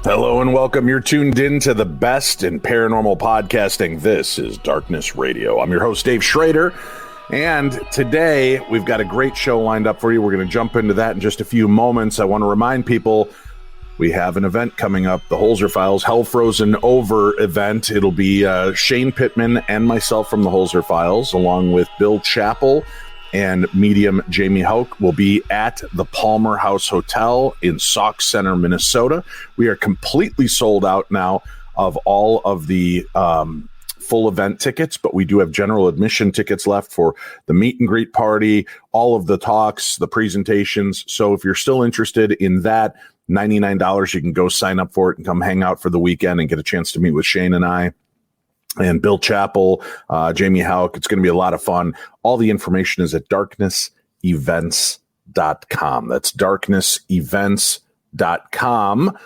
Hello and welcome. You're tuned in to the best in paranormal podcasting. This is Darkness Radio. I'm your host, Dave Schrader, and today we've got a great show lined up for you. We're going to jump into that in just a few moments. I want to remind people we have an event coming up, the Holzer Files Hell Frozen Over event. It'll be Shane Pittman and myself from the Holzer Files, along with Bill Chappell and medium Jamie Hauk, will be at the Palmer House Hotel in Sauk Center, Minnesota. We are completely sold out now of all of the full event tickets, but we do have general admission tickets left for the meet and greet party, all of the talks, the presentations. So if you're still interested in that, $99, you can go sign up for it and come hang out for the weekend and get a chance to meet with Shane and I and Bill Chappell, Jamie Hauk. It's going to be a lot of fun. All the information is at darknessevents.com. That's darknessevents.com.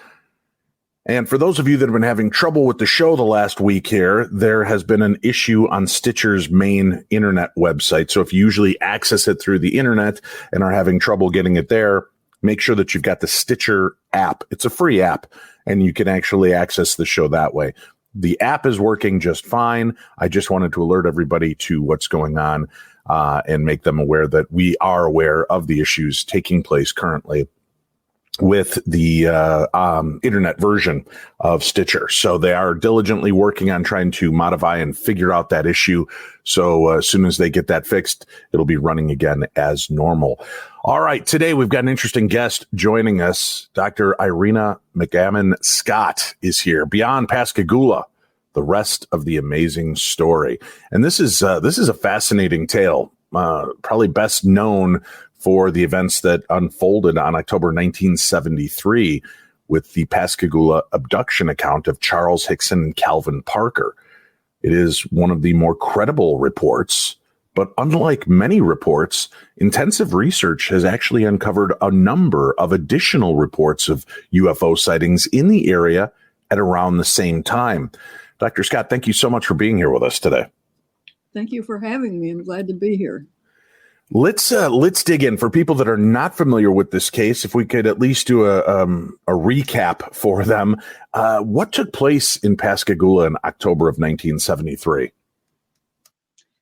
And for those of you that have been having trouble with the show the last week here, there has been an issue on Stitcher's main internet website. So if you usually access it through the internet and are having trouble getting it there, make sure that you've got the Stitcher app. It's a free app, and you can actually access the show that way. The app is working just fine. I just wanted to alert everybody to what's going on and make them aware that we are aware of the issues taking place currently with the internet version of Stitcher. So they are diligently working on trying to modify and figure out that issue. So as soon as they get that fixed, it'll be running again as normal. All right. Today, we've got an interesting guest joining us. Dr. Irena McCammon Scott is here. Beyond Pascagoula, the rest of the amazing story. And this is a fascinating tale, probably best known for the events that unfolded on October 1973 with the Pascagoula abduction account of Charles Hickson and Calvin Parker. It is one of the more credible reports, but unlike many reports, intensive research has actually uncovered a number of additional reports of UFO sightings in the area at around the same time. Dr. Scott, thank you so much for being here with us today. Thank you for having me. I'm glad to be here. Let's dig in. For people that are not familiar with this case, if we could at least do a recap for them. What took place in Pascagoula in October of 1973?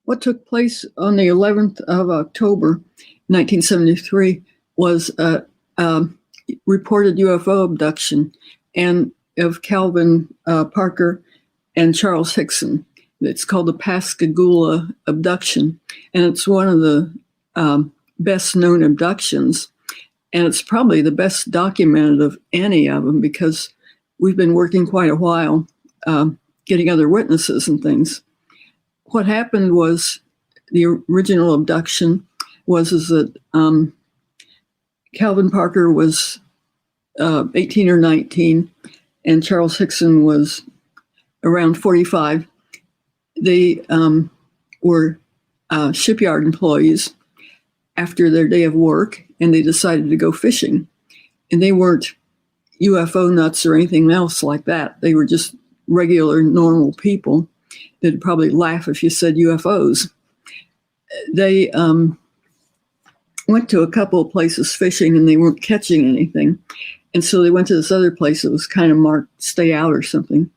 What took place on the 11th of October, 1973, was a reported UFO abduction and of Calvin Parker and Charles Hickson. It's called the Pascagoula abduction, and it's one of the best known abductions, and it's probably the best documented of any of them because we've been working quite a while getting other witnesses and things. What happened was the original abduction was that Calvin Parker was 18 or 19 and Charles Hickson was around 45. They were shipyard employees after their day of work, and they decided to go fishing. And they weren't UFO nuts or anything else like that. They were just regular, normal people that'd probably laugh if you said UFOs. They went to a couple of places fishing, and they weren't catching anything. And so they went to this other place that was kind of marked stay out or something.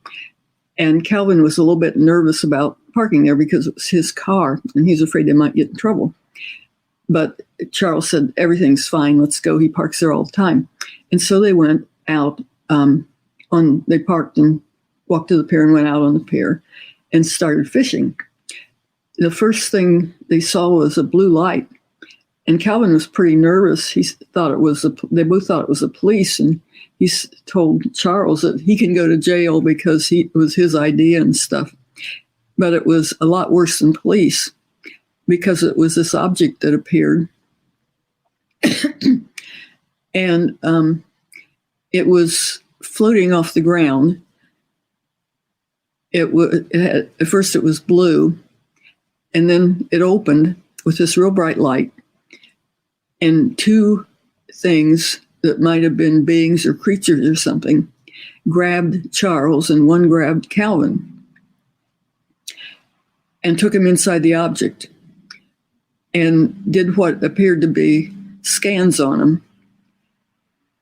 And Calvin was a little bit nervous about parking there because it was his car, and he's afraid they might get in trouble. But Charles said, everything's fine, let's go. He parks there all the time. And so they went out they parked and walked to the pier and went out on the pier and started fishing. The first thing they saw was a blue light. And Calvin was pretty nervous. He thought they both thought it was the police. And he told Charles that he can go to jail because it was his idea and stuff. But it was a lot worse than police because it was this object that appeared. And it was floating off the ground. At first it was blue, and then it opened with this real bright light. And two things that might have been beings or creatures or something grabbed Charles, and one grabbed Calvin and took him inside the object and did what appeared to be scans on him,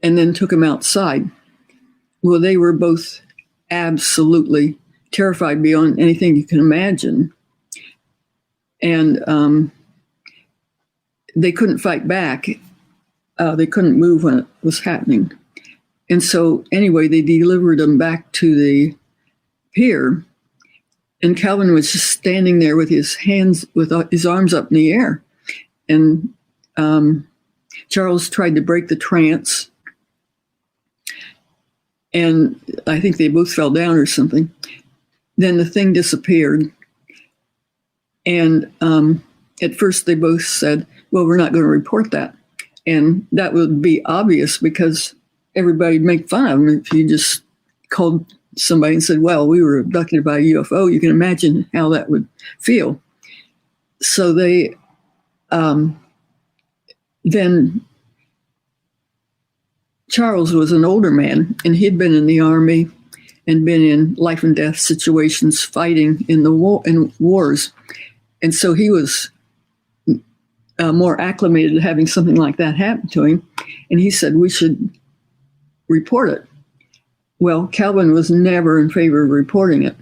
and then took him outside. Well, they were both absolutely terrified beyond anything you can imagine. And they couldn't fight back. They couldn't move when it was happening. And so anyway, they delivered them back to the pier. And Calvin was just standing there with his hands, with his arms up in the air. And Charles tried to break the trance. And I think they both fell down or something. Then the thing disappeared. And at first they both said, well, we're not going to report that. And that would be obvious because everybody'd make fun of them if you just called somebody and said, well, we were abducted by a UFO. You can imagine how that would feel. So they then Charles was an older man, and he'd been in the Army and been in life and death situations fighting in the wars. And so he was more acclimated to having something like that happen to him. And he said, we should report it. Well, Calvin was never in favor of reporting it.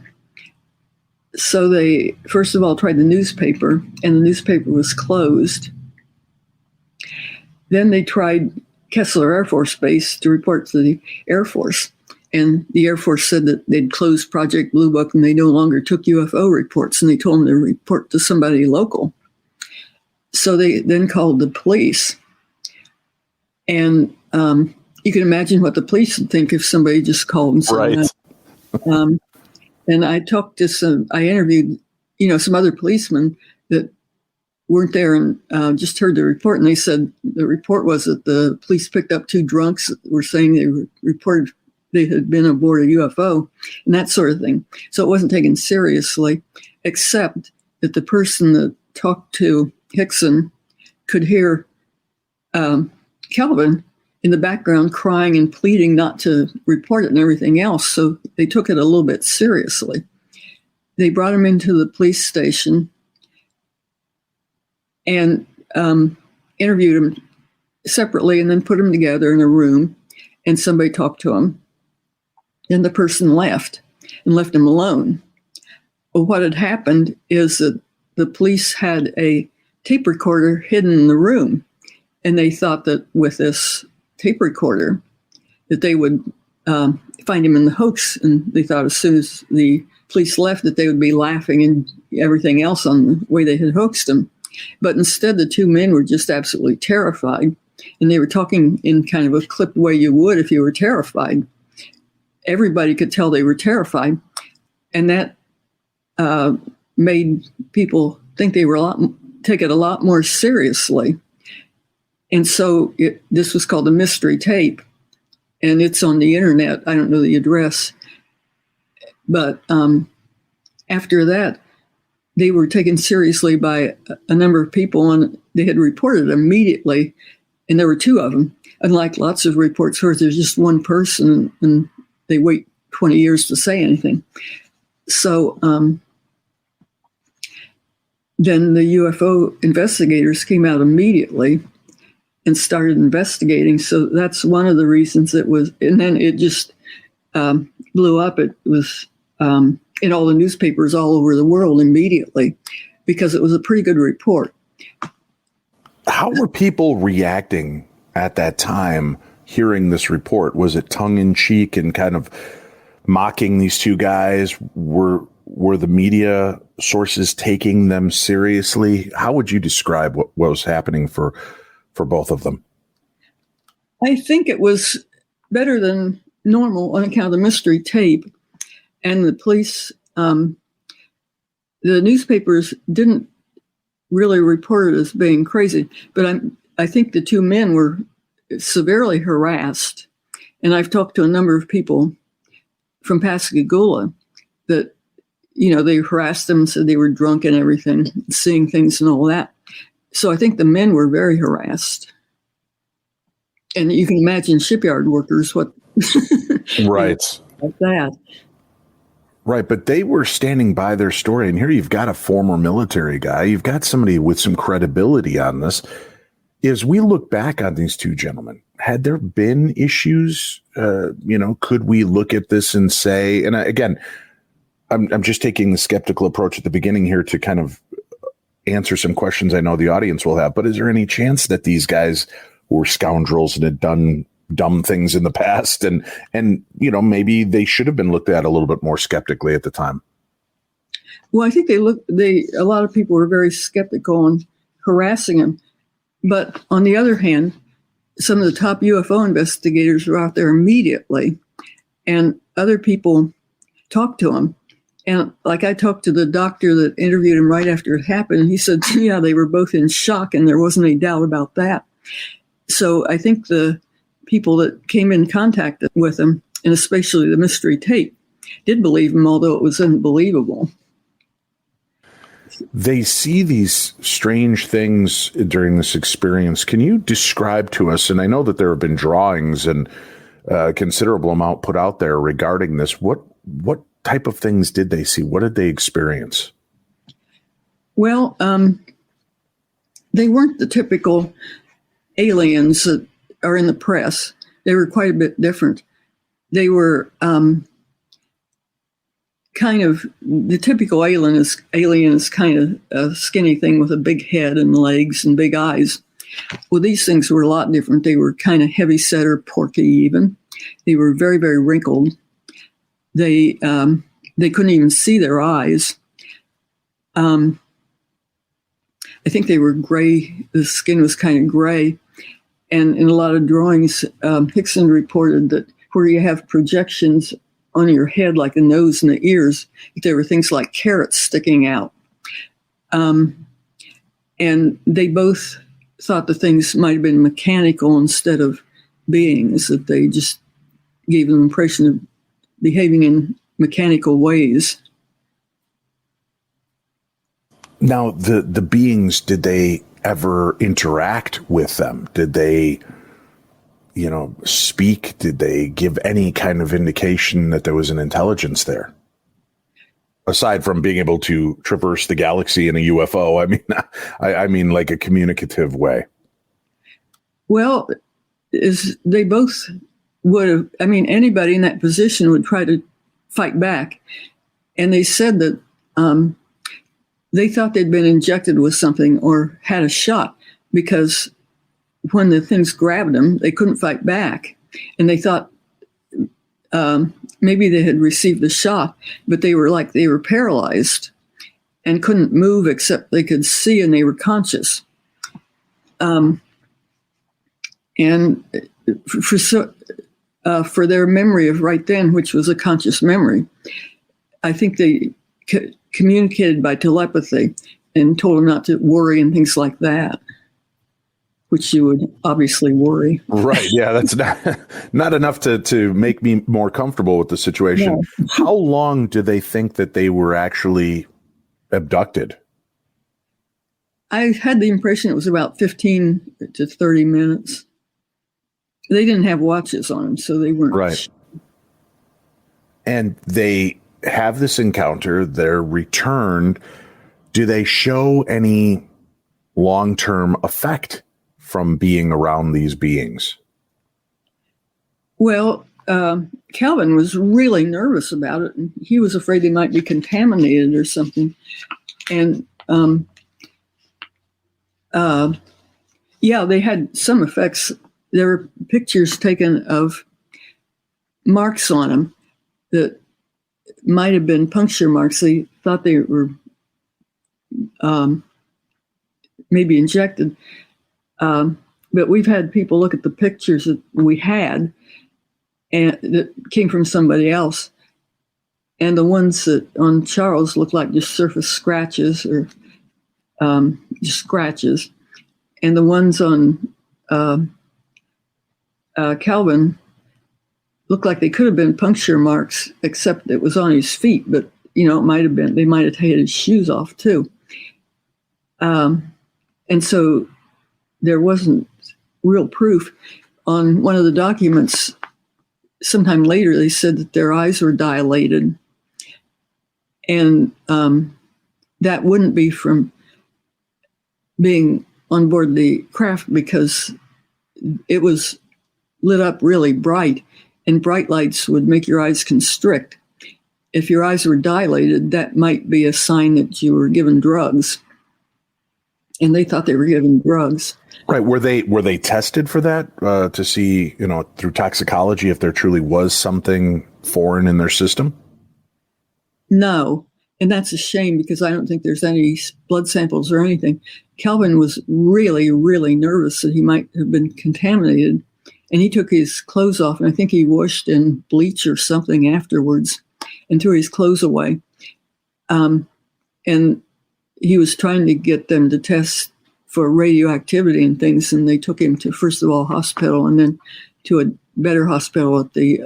So they, first of all, tried the newspaper, and the newspaper was closed. Then they tried Kessler Air Force Base to report to the Air Force. And the Air Force said that they'd closed Project Blue Book and they no longer took UFO reports, and they told them to report to somebody local. So they then called the police. And you can imagine what the police would think if somebody just called and said that. Right. And I talked to I interviewed, some other policemen that weren't there and just heard the report. And they said the report was that the police picked up two drunks that were saying they reported they had been aboard a UFO and that sort of thing. So it wasn't taken seriously, except that the person that talked to Hickson could hear Calvin in the background crying and pleading not to report it and everything else. So they took it a little bit seriously. They brought him into the police station and interviewed him separately and then put them together in a room, and somebody talked to him. Then the person left and left him alone. Well, what had happened is that the police had a tape recorder hidden in the room, and they thought that with this tape recorder that they would find him in the hoax, and they thought as soon as the police left that they would be laughing and everything else on the way they had hoaxed him. But instead, the two men were just absolutely terrified, and they were talking in kind of a clipped way you would if you were terrified. Everybody could tell they were terrified, and that made people think they were take it a lot more seriously. And so this was called a mystery tape, and it's on the internet. I don't know the address. But after that, they were taken seriously by a number of people, and they had reported immediately, and there were two of them. Unlike lots of reports where there's just one person and they wait 20 years to say anything. So then the UFO investigators came out immediately and started investigating. So that's one of the reasons it was, and then it just blew up. It was in all the newspapers all over the world immediately because it was a pretty good report. How were people reacting at that time hearing this report? Was it tongue-in-cheek and kind of mocking these two guys? Were the media sources taking them seriously? How would you describe what was happening for both of them? I think it was better than normal on account of the mystery tape. And the police, the newspapers didn't really report it as being crazy. But I think the two men were severely harassed. And I've talked to a number of people from Pascagoula that, they harassed them and said they were drunk and everything, seeing things and all that. So I think the men were very harassed. And you can imagine shipyard workers, what right. like that. Right, but they were standing by their story, and here you've got a former military guy. You've got somebody with some credibility on this. As we look back on these two gentlemen, had there been issues? Could we look at this and say, and again, I'm just taking the skeptical approach at the beginning here to kind of answer some questions I know the audience will have, but is there any chance that these guys were scoundrels and had done dumb things in the past and maybe they should have been looked at a little bit more skeptically at the time? Well, I think a lot of people were very skeptical on harassing him. But on the other hand, some of the top UFO investigators were out there immediately, and other people talked to him. And like I talked to the doctor that interviewed him right after it happened, and he said, yeah, they were both in shock, and there wasn't any doubt about that. So I think the people that came in contact with him, and especially the mystery tape, did believe him, although it was unbelievable. They see these strange things during this experience. Can you describe to us, and I know that there have been drawings and a considerable amount put out there regarding this, what type of things did they see? What did they experience? Well, they weren't the typical aliens that are in the press. They were quite a bit different. They were kind of, the typical alien is kind of a skinny thing with a big head and legs and big eyes. Well, these things were a lot different. They were kind of heavy set or porky even. They were very, very wrinkled. They couldn't even see their eyes. I think they were gray. The skin was kind of gray. And in a lot of drawings, Hickson reported that where you have projections on your head, like the nose and the ears, there were things like carrots sticking out. And they both thought the things might have been mechanical instead of beings, that they just gave an impression of behaving in mechanical ways. Now, the beings, did they ever interact with them? Did they, speak? Did they give any kind of indication that there was an intelligence there? Aside from being able to traverse the galaxy in a UFO, I mean like a communicative way. Well, they both would have, anybody in that position would try to fight back. And they said that they thought they'd been injected with something or had a shot, because when the things grabbed them, they couldn't fight back. And they thought maybe they had received a shot, but they were paralyzed and couldn't move except they could see and they were conscious. And for their memory of right then, which was a conscious memory, I think they communicated by telepathy and told them not to worry and things like that, which you would obviously worry. Right. Yeah, that's not enough to make me more comfortable with the situation. No. How long do they think that they were actually abducted? I had the impression it was about 15 to 30 minutes. They didn't have watches on them, so they weren't. Right. And they have this encounter, they're returned. Do they show any long-term effect from being around these beings? Well, Calvin was really nervous about it, and he was afraid they might be contaminated or something. And they had some effects. There were pictures taken of marks on them that might have been puncture marks. They thought they were maybe injected. But we've had people look at the pictures that we had and that came from somebody else. And the ones that on Charles looked like just surface scratches or just scratches. And the ones on Calvin looked like they could have been puncture marks, except it was on his feet. But, it might have been, they might have taken his shoes off too. And so there wasn't real proof. On one of the documents, sometime later, they said that their eyes were dilated. And that wouldn't be from being on board the craft, because it was lit up really bright, and bright lights would make your eyes constrict. If your eyes were dilated, that might be a sign that you were given drugs. And they thought they were given drugs. Right. Were they tested for that to see, through toxicology, if there truly was something foreign in their system? No. And that's a shame, because I don't think there's any blood samples or anything. Calvin was really, really nervous that he might have been contaminated. And he took his clothes off, and I think he washed in bleach or something afterwards and threw his clothes away. And he was trying to get them to test for radioactivity and things. And they took him to, first of all, hospital, and then to a better hospital at the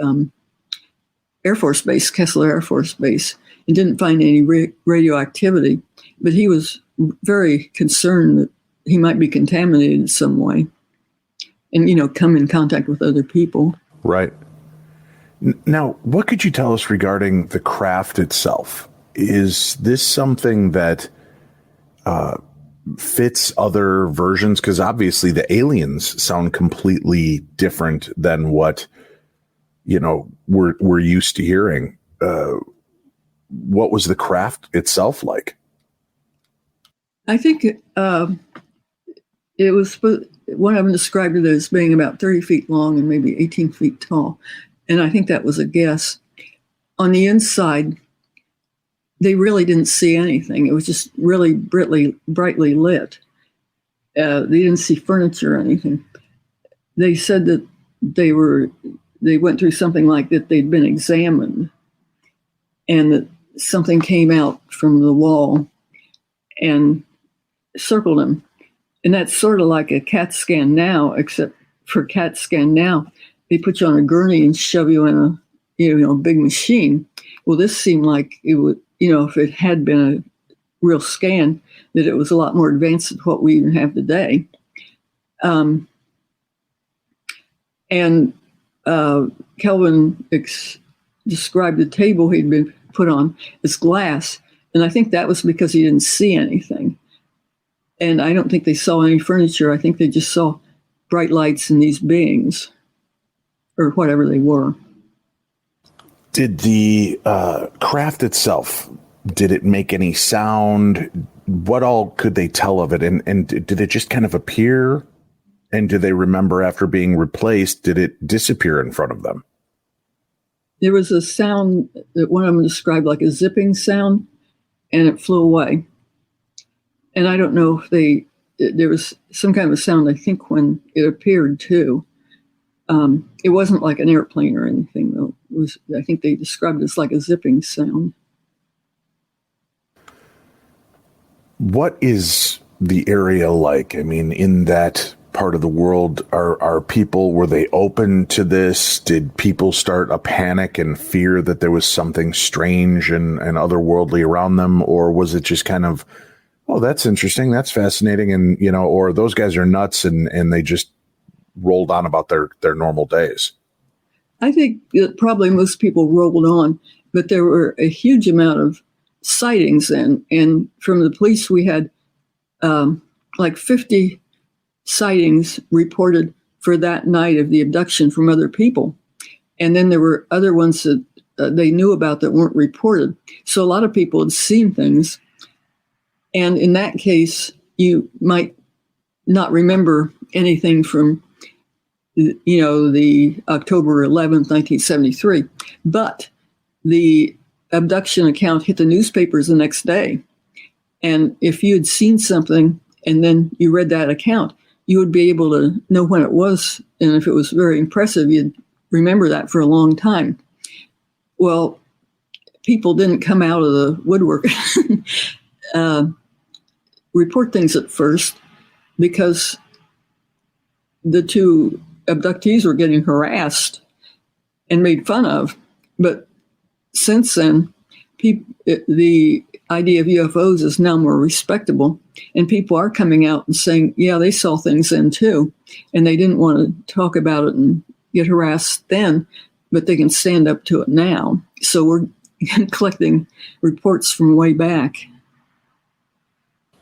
Air Force Base, Kessler Air Force Base, and didn't find any radioactivity. But he was very concerned that he might be contaminated in some way and, come in contact with other people. Right. Now, what could you tell us regarding the craft itself? Is this something that fits other versions? Because obviously the aliens sound completely different than what, we're used to hearing. What was the craft itself like? I think it was, one of them described it as being about 30 feet long and maybe 18 feet tall. And I think that was a guess. On the inside, they really didn't see anything. It was just really brightly lit. They didn't see furniture or anything. They said that they went through something like that. They'd been examined, and that something came out from the wall and circled them. And that's sort of like a CAT scan now, except for CAT scan now, they put you on a gurney and shove you in a big machine. Well, this seemed like it would, if it had been a real scan, that it was a lot more advanced than what we even have today. And Kelvin described the table he'd been put on as glass. And I think that was because he didn't see anything. And I don't think they saw any furniture. I think they just saw bright lights in these beings, or whatever they were. Did the craft itself, did it make any sound? What all could they tell of it? And did it just kind of appear? And do they remember after being replaced, did it disappear in front of them? There was a sound that one of them described like a zipping sound, and it flew away. And I don't know if there was some kind of a sound, I think, when it appeared too. It wasn't like an airplane or anything, though. I think they described it as like a zipping sound. What is the area like? I mean, in that part of the world, are people, were they open to this? Did people start a panic and fear that there was something strange and otherworldly around them? Or was it just kind of, oh, that's interesting, that's fascinating, and, or those guys are nuts and they just rolled on about their normal days? I think that probably most people rolled on, but there were a huge amount of sightings then. And from the police, we had like 50 sightings reported for that night of the abduction from other people. And then there were other ones that they knew about that weren't reported. So a lot of people had seen things. And in that case, you might not remember anything from the October 11th, 1973. But the abduction account hit the newspapers the next day. And if you had seen something and then you read that account, you would be able to know when it was. And if it was very impressive, you'd remember that for a long time. Well, people didn't come out of the woodwork, report things at first, because the two abductees were getting harassed and made fun of. But since then, the idea of UFOs is now more respectable, and people are coming out and saying, yeah, they saw things then too, and they didn't want to talk about it and get harassed then, but they can stand up to it now. So we're collecting reports from way back.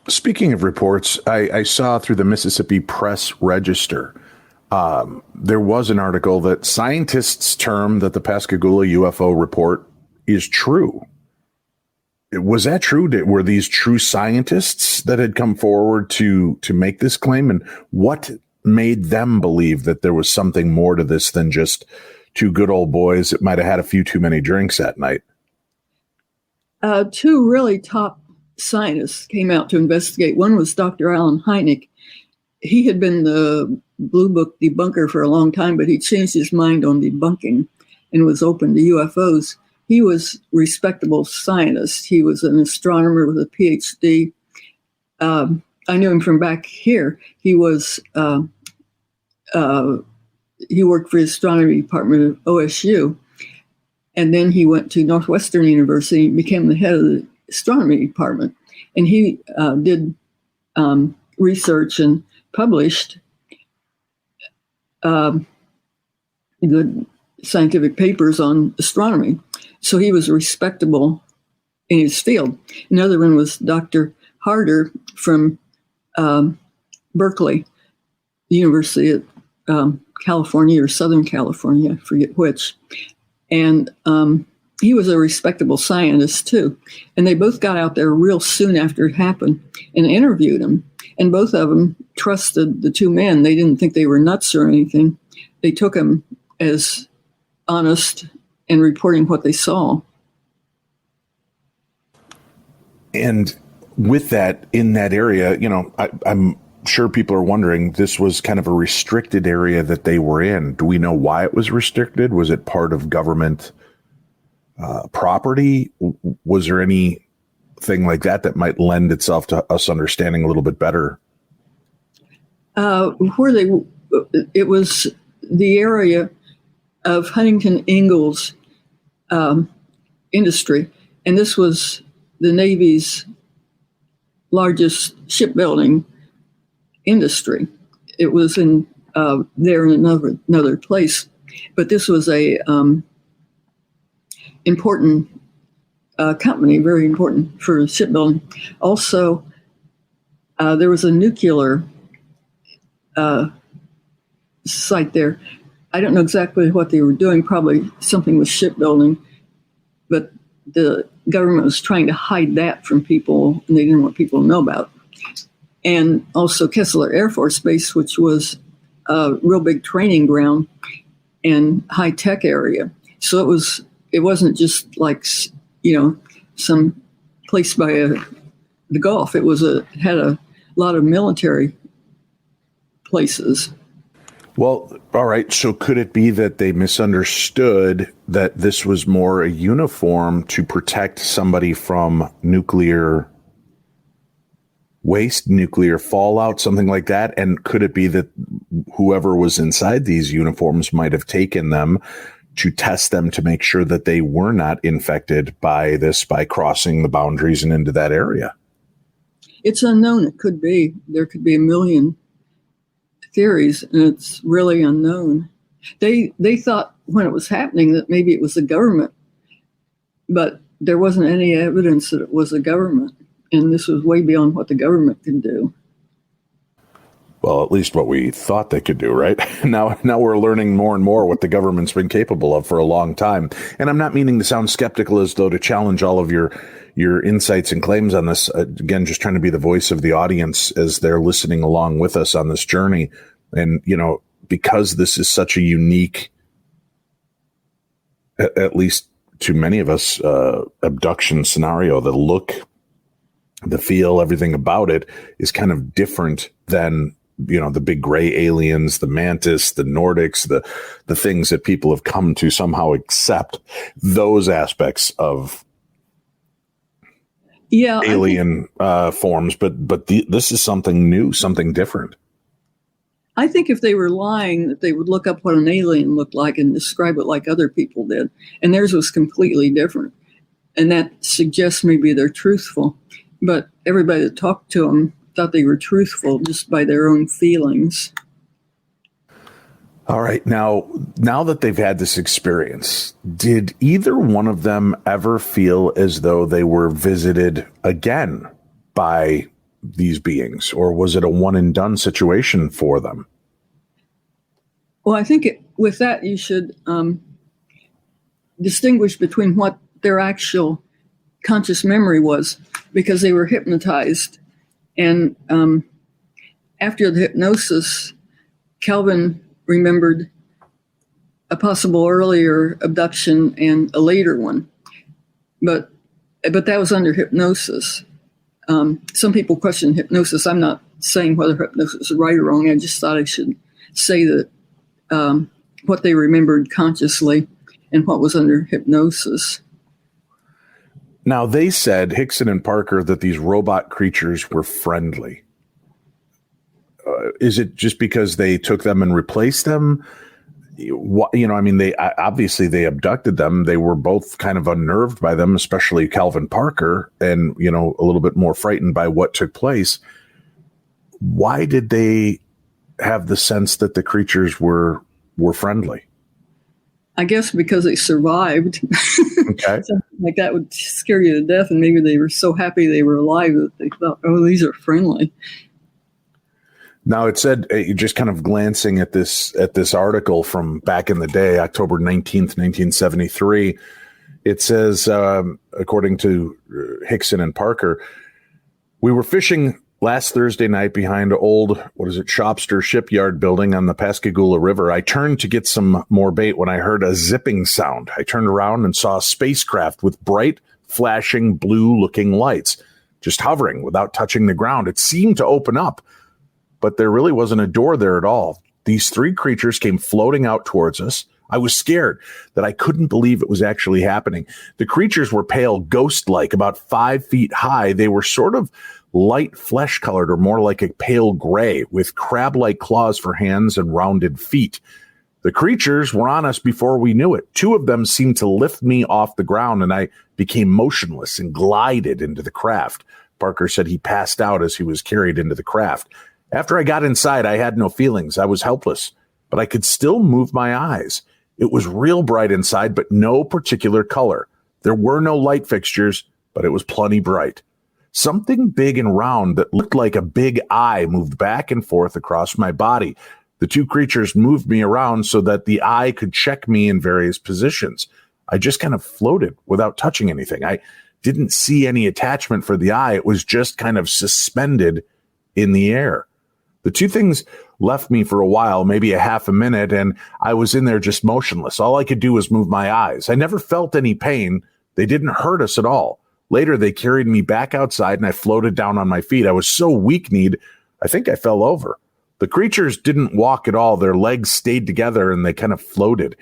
Speaking of reports, I saw through the Mississippi Press Register There was an article that scientists term that the Pascagoula UFO report is true. Was that true? Were these true scientists that had come forward to make this claim? And what made them believe that there was something more to this than just two good old boys that might have had a few too many drinks that night? Two really top scientists came out to investigate. One was Dr. Alan Hynek. He had been the Blue Book debunker for a long time, but he changed his mind on debunking and was open to UFOs. He was a respectable scientist. He was an astronomer with a PhD. I knew him from back here. He was he worked for the astronomy department of OSU, and then he went to Northwestern University and became the head of the astronomy department. And he did research and published good scientific papers on astronomy. So he was respectable in his field. Another one was Dr. Harder from Berkeley, University of California or Southern California, I forget which. And he was a respectable scientist too. And they both got out there real soon after it happened and interviewed him. And both of them trusted the two men. They didn't think they were nuts or anything. They took them as honest and reporting what they saw. And with that, in that area, I'm sure people are wondering, this was kind of a restricted area that they were in. Do we know why it was restricted? Was it part of government property? Was there anything like that might lend itself to us understanding a little bit better? It was the area of Huntington Ingalls industry, and this was the Navy's largest shipbuilding industry. It was in there in another place, but this was a important company, very important for shipbuilding. Also, there was a nuclear site there. I don't know exactly what they were doing, probably something with shipbuilding, but the government was trying to hide that from people, and they didn't want people to know about it. And also Kessler Air Force Base, which was a real big training ground and high-tech area. So it wasn't just like, some place by the Gulf. It had a lot of military places. Well, all right. So could it be that they misunderstood that this was more a uniform to protect somebody from nuclear waste, nuclear fallout, something like that? And could it be that whoever was inside these uniforms might have taken them to test them to make sure that they were not infected by this, by crossing the boundaries and into that area? It's unknown. It could be. There could be a million theories, and it's really unknown. They thought when it was happening that maybe it was the government, but there wasn't any evidence that it was the government, and this was way beyond what the government could do. Well, at least what we thought they could do, right? Now we're learning more and more what the government's been capable of for a long time. And I'm not meaning to sound skeptical as though to challenge all of your insights and claims on this. Again, just trying to be the voice of the audience as they're listening along with us on this journey. And, because this is such a unique, at least to many of us, abduction scenario, the look, the feel, everything about it is kind of different than the big gray aliens, the mantis, the Nordics, the things that people have come to somehow accept, those aspects of alien forms. But this is something new, something different. I think if they were lying, that they would look up what an alien looked like and describe it like other people did. And theirs was completely different. And that suggests maybe they're truthful. But everybody that talked to them thought they were truthful just by their own feelings. All right. Now that they've had this experience, did either one of them ever feel as though they were visited again by these beings, or was it a one and done situation for them? Well, I think with that, you should distinguish between what their actual conscious memory was, because they were hypnotized. And after the hypnosis, Calvin remembered a possible earlier abduction and a later one. But that was under hypnosis. Some people question hypnosis. I'm not saying whether hypnosis is right or wrong. I just thought I should say that what they remembered consciously and what was under hypnosis. Now, they said, Hickson and Parker, that these robot creatures were friendly. Is it just because they took them and replaced them? They obviously they abducted them. They were both kind of unnerved by them, especially Calvin Parker, and, a little bit more frightened by what took place. Why did they have the sense that the creatures were friendly? I guess because they survived. Okay. Something like that would scare you to death, and maybe they were so happy they were alive that they thought, oh, these are friendly. Now, it said, just kind of glancing at this article from back in the day, October 19th, 1973, it says, according to Hickson and Parker, we were fishing last Thursday night behind old, Shopster shipyard building on the Pascagoula River. I turned to get some more bait when I heard a zipping sound. I turned around and saw a spacecraft with bright, flashing, blue-looking lights, just hovering without touching the ground. It seemed to open up, but there really wasn't a door there at all. These three creatures came floating out towards us. I was scared that I couldn't believe it was actually happening. The creatures were pale, ghost-like, about 5 feet high. They were sort of light flesh-colored, or more like a pale gray, with crab-like claws for hands and rounded feet. The creatures were on us before we knew it. Two of them seemed to lift me off the ground, and I became motionless and glided into the craft. Parker said he passed out as he was carried into the craft. After I got inside, I had no feelings. I was helpless, but I could still move my eyes. It was real bright inside, but no particular color. There were no light fixtures, but it was plenty bright. Something big and round that looked like a big eye moved back and forth across my body. The two creatures moved me around so that the eye could check me in various positions. I just kind of floated without touching anything. I didn't see any attachment for the eye. It was just kind of suspended in the air. The two things left me for a while, maybe a half a minute, and I was in there just motionless. All I could do was move my eyes. I never felt any pain. They didn't hurt us at all. Later, they carried me back outside, and I floated down on my feet. I was so weak-kneed, I think I fell over. The creatures didn't walk at all. Their legs stayed together, and they kind of floated.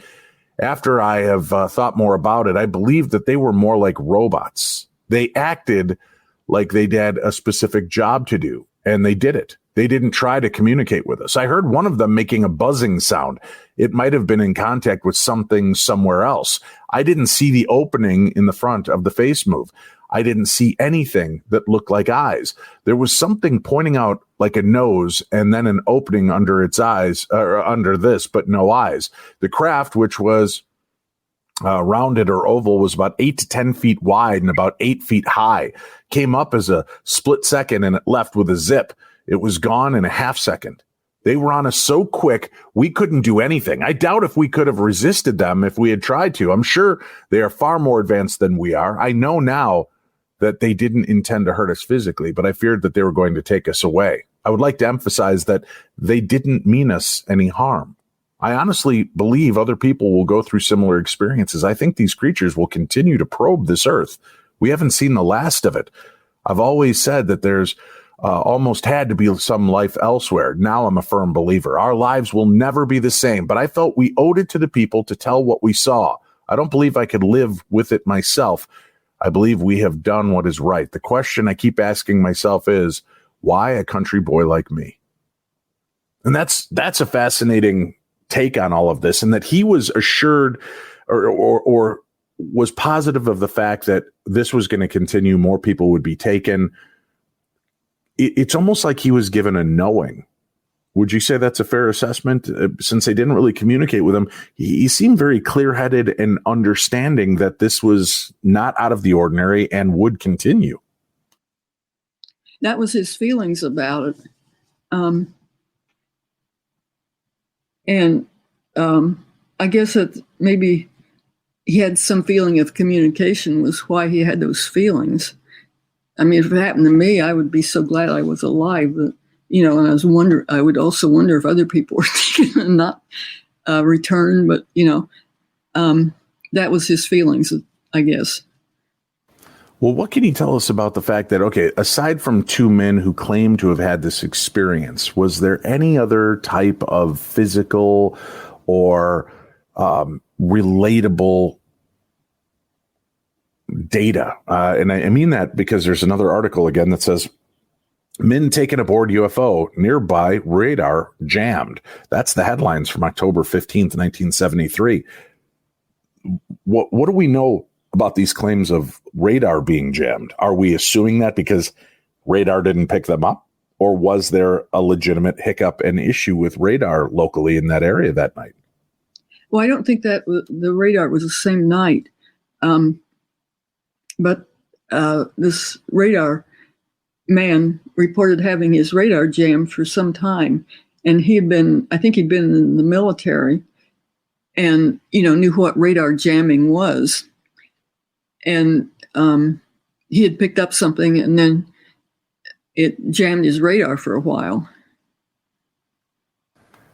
After I have thought more about it, I believe that they were more like robots. They acted like they had a specific job to do, and they did it. They didn't try to communicate with us. I heard one of them making a buzzing sound. It might have been in contact with something somewhere else. I didn't see the opening in the front of the face move. I didn't see anything that looked like eyes. There was something pointing out like a nose and then an opening under its eyes, or under this, but no eyes. The craft, which was rounded or oval, was about 8 to 10 feet wide and about 8 feet high. Came up as a split second and it left with a zip. It was gone in a half second. They were on us so quick, we couldn't do anything. I doubt if we could have resisted them if we had tried to. I'm sure they are far more advanced than we are. I know now that they didn't intend to hurt us physically, but I feared that they were going to take us away. I would like to emphasize that they didn't mean us any harm. I honestly believe other people will go through similar experiences. I think these creatures will continue to probe this earth. We haven't seen the last of it. I've always said that there's almost had to be some life elsewhere. Now I'm a firm believer. Our lives will never be the same, but I felt we owed it to the people to tell what we saw. I don't believe I could live with it myself. I believe we have done what is right. The question I keep asking myself is, why a country boy like me? And that's a fascinating take on all of this, and that he was assured or was positive of the fact that this was going to continue. More people would be taken. It's almost like he was given a knowing. Would you say that's a fair assessment? Since they didn't really communicate with him, he seemed very clear-headed and understanding that this was not out of the ordinary and would continue. That was his feelings about it. And I guess that maybe he had some feeling of communication was why he had those feelings. I mean, if it happened to me, I would be so glad I was alive. But, and I would also wonder if other people were taken and not returned. But, that was his feelings, I guess. Well, what can you tell us about the fact that, okay, aside from two men who claim to have had this experience, was there any other type of physical or relatable data? And I mean that because there's another article again that says, men taken aboard UFO, nearby radar jammed. That's the headlines from October 15th, 1973. What do we know about these claims of radar being jammed? Are we assuming that because radar didn't pick them up? Or was there a legitimate hiccup and issue with radar locally in that area that night? Well, I don't think that the radar was the same night. But this radar man reported having his radar jammed for some time. And I think he'd been in the military and, knew what radar jamming was. And he had picked up something and then it jammed his radar for a while.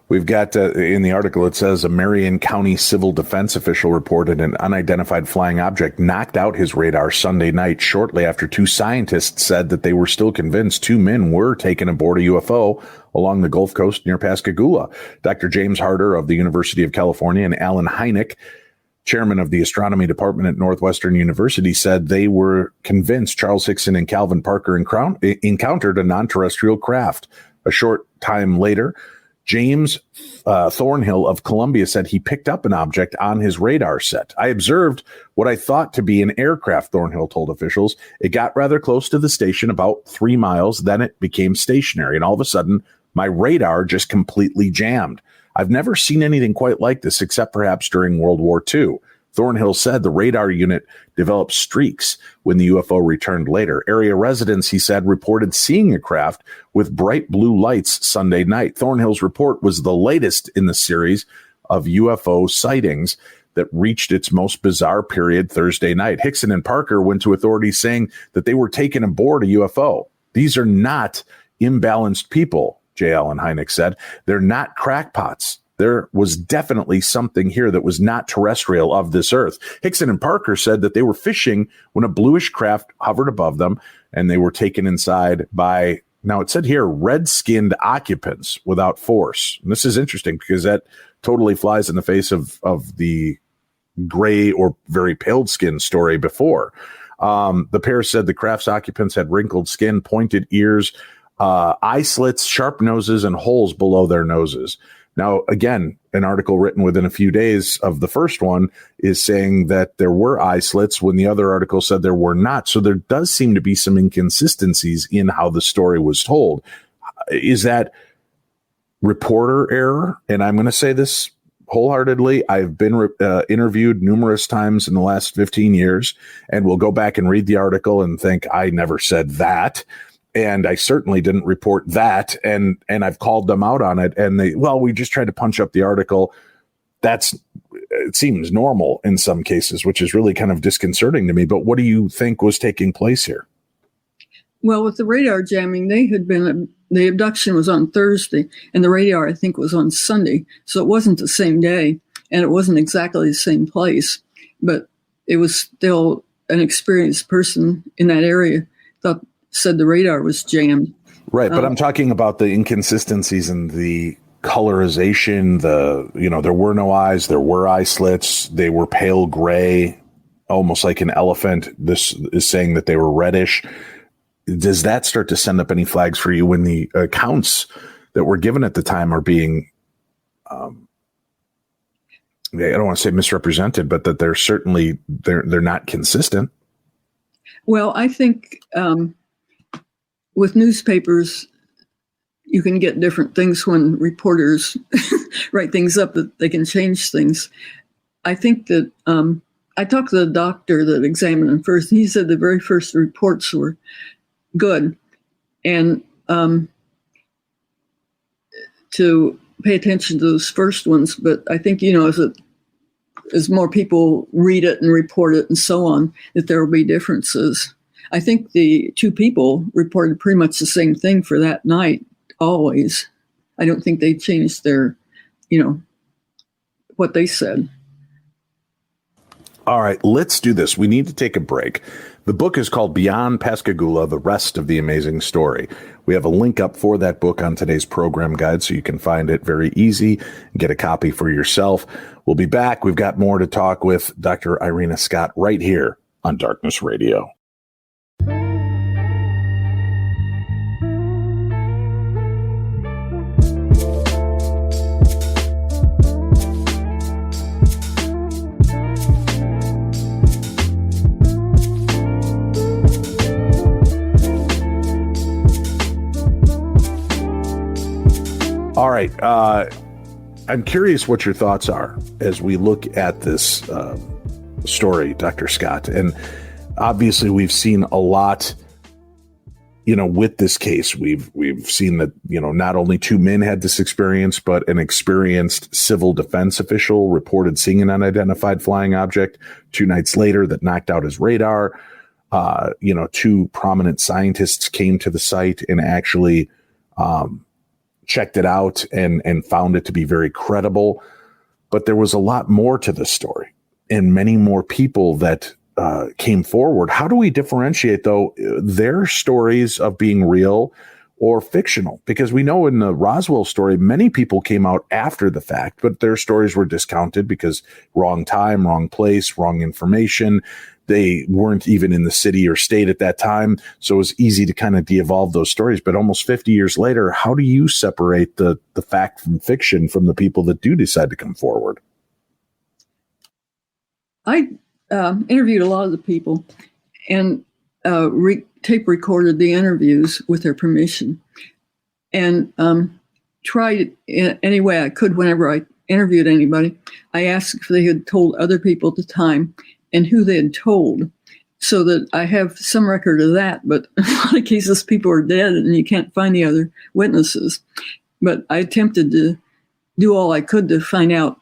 We've got in the article, it says a Marion County civil defense official reported an unidentified flying object knocked out his radar Sunday night shortly after two scientists said that they were still convinced two men were taken aboard a UFO along the Gulf Coast near Pascagoula. Dr. James Harder of the University of California and Alan Hynek, chairman of the astronomy department at Northwestern University, said they were convinced Charles Hickson and Calvin Parker encountered a non-terrestrial craft. A short time later, James Thornhill of Columbia said he picked up an object on his radar set. I observed what I thought to be an aircraft, Thornhill told officials. It got rather close to the station, about 3 miles. Then it became stationary. And all of a sudden, my radar just completely jammed. I've never seen anything quite like this, except perhaps during World War II. Thornhill said the radar unit developed streaks when the UFO returned later. Area residents, he said, reported seeing a craft with bright blue lights Sunday night. Thornhill's report was the latest in the series of UFO sightings that reached its most bizarre period Thursday night. Hickson and Parker went to authorities saying that they were taken aboard a UFO. These are not imbalanced people, J. Allen Hynek said. They're not crackpots. There was definitely something here that was not terrestrial of this earth. Hickson and Parker said that they were fishing when a bluish craft hovered above them and they were taken inside by, now it said here, red-skinned occupants without force. And this is interesting because that totally flies in the face of the gray or very pale skin story before. The pair said the craft's occupants had wrinkled skin, pointed ears, eye slits, sharp noses, and holes below their noses. Now, again, an article written within a few days of the first one is saying that there were eye slits when the other article said there were not. So there does seem to be some inconsistencies in how the story was told. Is that reporter error? And I'm going to say this wholeheartedly. I've been interviewed numerous times in the last 15 years and will go back and read the article and think I never said that. And I certainly didn't report that. And I've called them out on it. And we just tried to punch up the article. It seems normal in some cases, which is really kind of disconcerting to me. But what do you think was taking place here? Well, with the radar jamming, the abduction was on Thursday and the radar, I think, was on Sunday. So it wasn't the same day and it wasn't exactly the same place, but it was still an experienced person in that area said the radar was jammed. Right, but I'm talking about the inconsistencies in the colorization. There were no eyes, there were eye slits, they were pale gray, almost like an elephant. This is saying that they were reddish. Does that start to send up any flags for you when the accounts that were given at the time are being, I don't want to say misrepresented, but that they're certainly, they're not consistent? Well, I think with newspapers, you can get different things when reporters write things up that they can change things. I think that I talked to the doctor that examined them first, and he said the very first reports were good. And to pay attention to those first ones, but I think, as more people read it and report it and so on, that there will be differences. I think the two people reported pretty much the same thing for that night, always. I don't think they changed their, what they said. All right, let's do this. We need to take a break. The book is called Beyond Pascagoula, The Rest of the Amazing Story. We have a link up for that book on today's program guide, so you can find it very easy and get a copy for yourself. We'll be back. We've got more to talk with Dr. Irena Scott right here on Darkness Radio. All right. I'm curious what your thoughts are as we look at this story, Dr. Scott. And obviously, we've seen a lot, with this case. We've seen that, not only two men had this experience, but an experienced civil defense official reported seeing an unidentified flying object 2 nights later that knocked out his radar. Two prominent scientists came to the site and actually checked it out and found it to be very credible. But there was a lot more to the story and many more people that came forward. How do we differentiate, though, their stories of being real or fictional? Because we know in the Roswell story, many people came out after the fact, but their stories were discounted because wrong time, wrong place, wrong information. They weren't even in the city or state at that time. So it was easy to kind of de-evolve those stories. But almost 50 years later, how do you separate the fact from fiction from the people that do decide to come forward? I interviewed a lot of the people and tape recorded the interviews with their permission, and tried any way I could whenever I interviewed anybody. I asked if they had told other people at the time and who they had told, so that I have some record of that. But in a lot of cases, people are dead and you can't find the other witnesses. But I attempted to do all I could to find out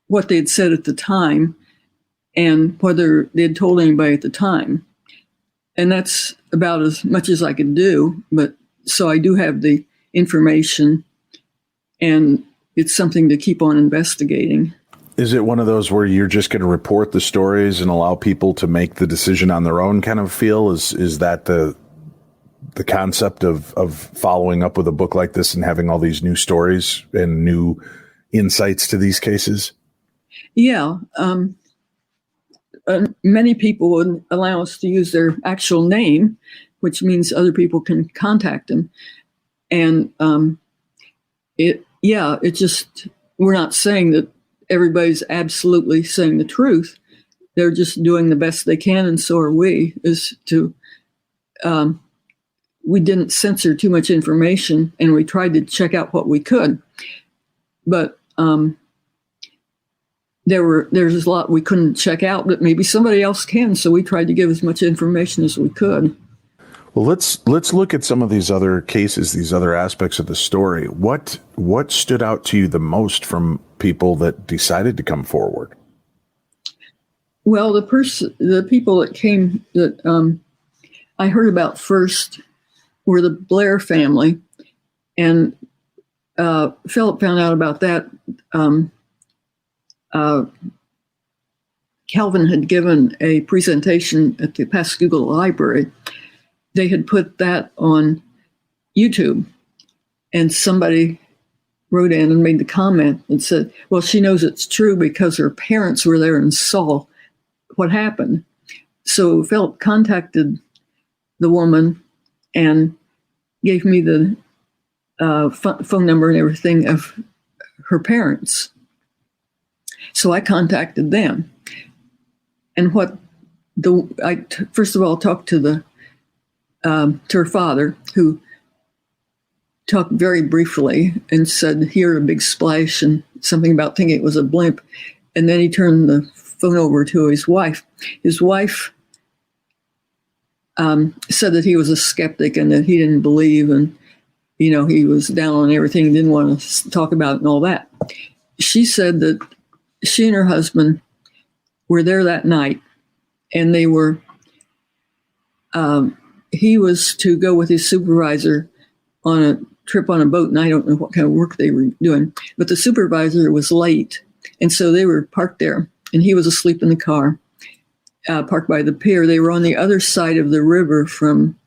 what they had said at the time and whether they had told anybody at the time. And that's about as much as I could do. But so I do have the information, and it's something to keep on investigating. Is it one of those where you're just going to report the stories and allow people to make the decision on their own kind of feel? Is that the concept of following up with a book like this and having all these new stories and new insights to these cases? Yeah. Many people would allow us to use their actual name, which means other people can contact them. And we're not saying that everybody's absolutely saying the truth. They're just doing the best they can, and so are we. We didn't censor too much information, and we tried to check out what we could. But there's a lot we couldn't check out, but maybe somebody else can. So we tried to give as much information as we could. Well, let's look at some of these other cases, these other aspects of the story. What stood out to you the most from people that decided to come forward? Well, the people that came that I heard about first were the Blair family, and Philip found out about that. Calvin had given a presentation at the Pascagoula Library. They had put that on YouTube, and somebody wrote in and made the comment and said, well, she knows it's true because her parents were there and saw what happened. So Philip contacted the woman and gave me the phone number and everything of her parents. So I contacted them. And I first of all talked to her father, who talked very briefly and said, "Here, a big splash," and something about thinking it was a blimp. And then he turned the phone over to his wife. His wife said that he was a skeptic and that he didn't believe. And he was down on everything, didn't want to talk about it and all that. She said that she and her husband were there that night, and they were, he was to go with his supervisor on a trip on a boat, and I don't know what kind of work they were doing, but the supervisor was late, and so they were parked there, and he was asleep in the car, parked by the pier. They were on the other side of the river from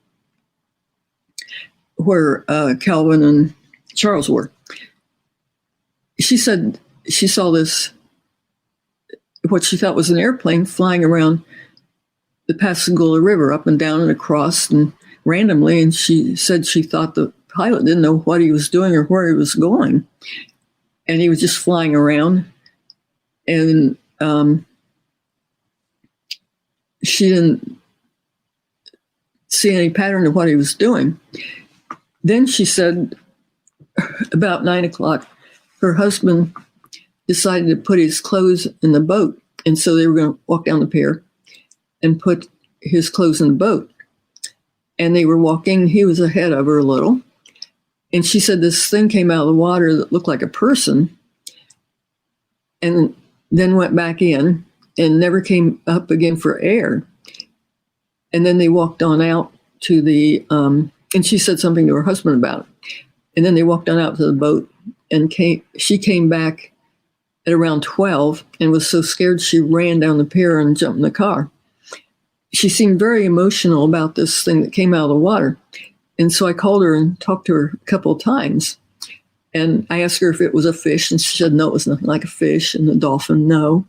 where Calvin and Charles were. She said she saw this, what she thought was an airplane flying around the Pascagoula River, up and down and across and randomly. And she said she thought the pilot didn't know what he was doing or where he was going. And he was just flying around. And she didn't see any pattern of what he was doing. Then she said about 9 o'clock, her husband decided to put his clothes in the boat. And so they were going to walk down the pier and put his clothes in the boat. And they were walking. He was ahead of her a little. And she said this thing came out of the water that looked like a person and then went back in and never came up again for air. And then they walked on out to the, and she said something to her husband about it. And then they walked on out to the boat, and she came back at around 12 and was so scared she ran down the pier and jumped in the car. She seemed very emotional about this thing that came out of the water. And so I called her and talked to her a couple of times. And I asked her if it was a fish, and she said, no, it was nothing like a fish. And the dolphin, no.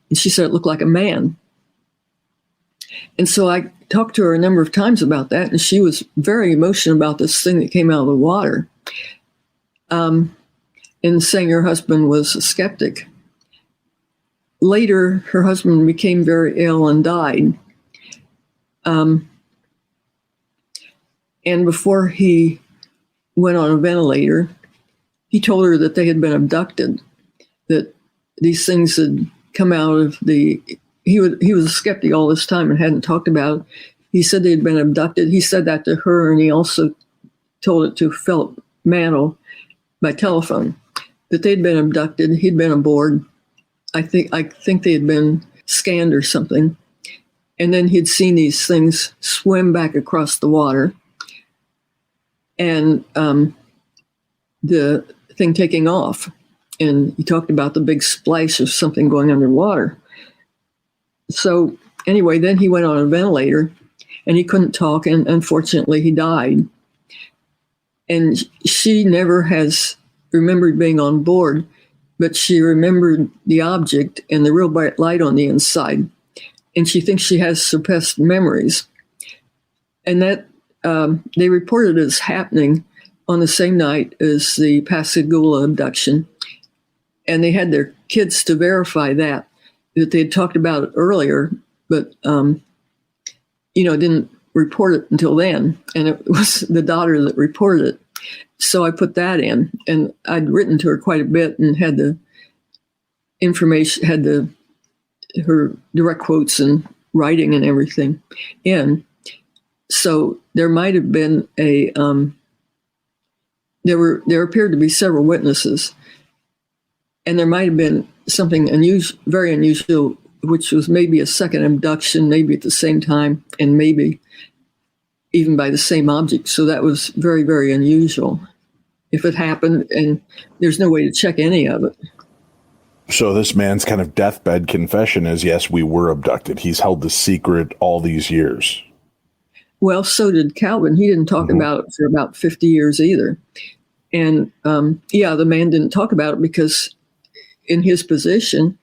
And she said it looked like a man. And so I talked to her a number of times about that, and she was very emotional about this thing that came out of the water. And saying her husband was a skeptic. Later, her husband became very ill and died. And before he went on a ventilator, he told her that they had been abducted, that these things had come out of the, he was a skeptic all this time and hadn't talked about it. He said they had been abducted. He said that to her, and he also told it to Philip Mantle by telephone, that they'd been abducted. He'd been aboard. I think they had been scanned or something. And then he'd seen these things swim back across the water, and the thing taking off. And he talked about the big splash of something going underwater. So anyway, then he went on a ventilator, and he couldn't talk, and unfortunately he died. And she never has remembered being on board, but she remembered the object and the real bright light on the inside. And she thinks she has suppressed memories. And that they reported it as happening on the same night as the Pascagoula abduction. And they had their kids to verify that they had talked about it earlier, but, didn't report it until then. And it was the daughter that reported it. So I put that in, and I'd written to her quite a bit and had the information, her direct quotes and writing and everything in. So there might have been there appeared to be several witnesses, and there might have been something very unusual, which was maybe a second abduction, maybe at the same time, and maybe even by the same object. So that was very, very unusual if it happened, and there's no way to check any of it. So this man's kind of deathbed confession is, yes, we were abducted. He's held the secret all these years. Well, so did Calvin. He didn't talk about it for about 50 years either. And the man didn't talk about it because in his position,